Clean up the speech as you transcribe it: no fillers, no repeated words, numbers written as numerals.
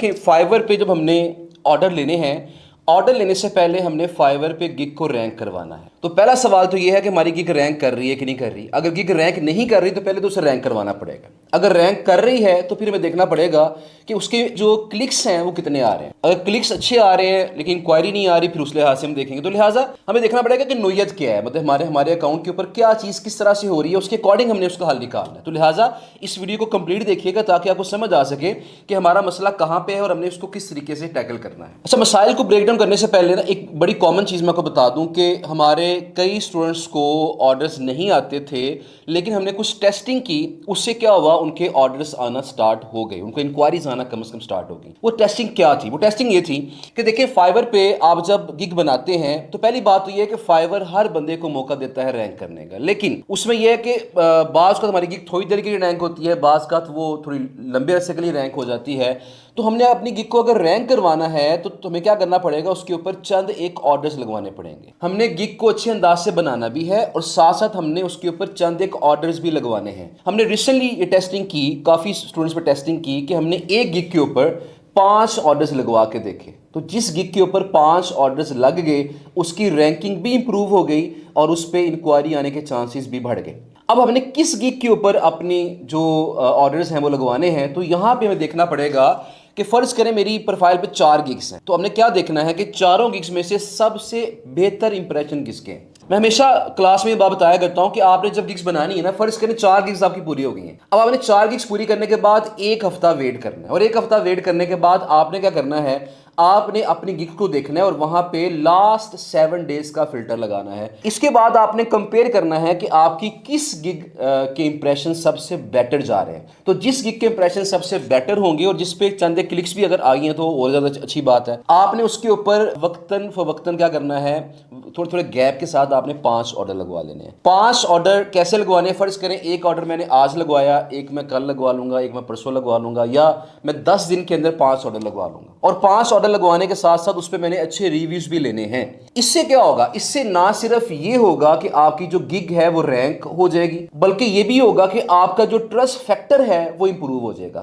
देखें फाइवर पे जब हमने ऑर्डर लेने हैं, ऑर्डर लेने से पहले हमने फाइवर पे गिग को रैंक करवाना है। तो पहला सवाल तो ये है कि हमारी गिग रैंक कर रही है कि नहीं कर रही। अगर गिग रैंक नहीं कर रही तो पहले तो उसे रैंक करवाना पड़ेगा। अगर रैंक कर रही है तो फिर हमें देखना पड़ेगा कि उसके जो क्लिक्स हैं वो कितने आ रहे हैं। अगर क्लिक्स अच्छे आ रहे हैं लेकिन इंक्वायरी नहीं आ रही, फिर उस लिहाज से हम देखेंगे। तो लिहाजा हमें देखना पड़ेगा कि नोयत क्या है, मतलब हमारे अकाउंट के ऊपर क्या चीज़ किस तरह से हो रही है, उसके अकॉर्डिंग हमने उसका हल निकालना है। तो लिहाजा इस वीडियो को कंप्लीट देखिएगा ताकि आपको समझ आ सके कि हमारा मसला कहाँ पे है और हमने उसको किस तरीके से टैकल करना है। अच्छा, मसाइल को ब्रेक डाउन करने से पहले ना एक बड़ी कॉमन चीज़ मैं आपको बता दूं कि हमारे कई स्टूडेंट्स को ऑर्डर्स नहीं आते थे, लेकिन हमने कुछ टेस्टिंग की, उससे क्या हुआ, उनके ऑर्डर्स आना स्टार्ट हो गए, उनको इंक्वायरीज आना कम से कम स्टार्ट हो गई। वो टेस्टिंग क्या थी? वो टेस्टिंग ये थी कि देखिए फाइवर पे आप जब गिग बनाते हैं तो पहली बात तो ये है कि फाइवर हर बंदे को मौका देता है रैंक करने का, लेकिन उसमें यह है कि बाज़ का हमारी गिग थोड़ी देर के लिए रैंक होती है, बाज़ का तो वो थोड़ी लंबे अरसे के लिए रैंक हो जाती है। तो हमने अपनी गिग को अगर रैंक करवाना है तो हमें क्या करना पड़ेगा, उसके ऊपर चंद एक ऑर्डर्स लगवाने पड़ेंगे। हमने गिग को अच्छे अंदाज से बनाना भी है और साथ साथ हमने उसके ऊपर चंद एक ऑर्डर्स भी लगवाने हैं। हमने रिसेंटली ये टेस्टिंग की, काफ़ी स्टूडेंट्स पर टेस्टिंग की कि हमने एक गिग के ऊपर 5 ऑर्डर्स लगवा के देखे। तो जिस गिग के ऊपर 5 ऑर्डर्स लग गए उसकी रैंकिंग भी इंप्रूव हो गई और उस पर इंक्वायरी आने के चांसेस भी बढ़ गए। अब हमने किस गिग के ऊपर अपनी जो ऑर्डर्स हैं वो लगवाने हैं, तो यहाँ पे हमें देखना पड़ेगा कि फ़र्ज़ करें मेरी प्रोफाइल पे 4 गिग्स हैं, तो हमने क्या देखना है कि चारों गिग्स में से सबसे बेहतर इंप्रेशन किसके हैं। मैं हमेशा क्लास में बात बताया करता हूं कि आपने जब गिग्स बनानी है ना, फ़र्ज़ करें 4 गिग्स आपकी पूरी हो गई हैं। अब आपने 4 गिग्स पूरी करने के बाद 1 हफ्ता वेट करना है, और 1 हफ्ता वेट करने के बाद आपने क्या करना है, आपने अपनी गिग को देखना है और वहां पे लास्ट 7 डेज का फिल्टर लगाना है। इसके बाद आपने कंपेयर करना है कि आपकी किस गिग के इंप्रेशन सबसे बेटर जा रहे हैं। तो जिस गिग के इंप्रेशन सबसे बेटर होंगे और जिस पे चंद क्लिक्स भी अगर आ गई हैं तो और ज़्यादा अच्छी बात है। आपने उसके ऊपर वक्तन फवक्तन क्या करना है, थोड़े थोड़े गैप के साथ आपने 5 ऑर्डर लगवा लेने हैं। 5 ऑर्डर कैसे लगवाने हैं? फ़र्ज़ करें एक ऑर्डर मैंने आज लगवाया, एक मैं कल लगवा लूंगा, एक मैं परसों लगवा लूंगा, या मैं 10 दिन के अंदर 5 ऑर्डर लगवा लूंगा। और 5 ऑर्डर लगवाने के साथ साथ उस पर मैंने अच्छे रिव्यूज भी लेने हैं। इससे क्या होगा, इससे ना सिर्फ ये होगा कि आपकी जो गिग है वो रैंक हो जाएगी, बल्कि ये भी होगा कि आपका जो ट्रस्ट फैक्टर है वो इंप्रूव हो जाएगा।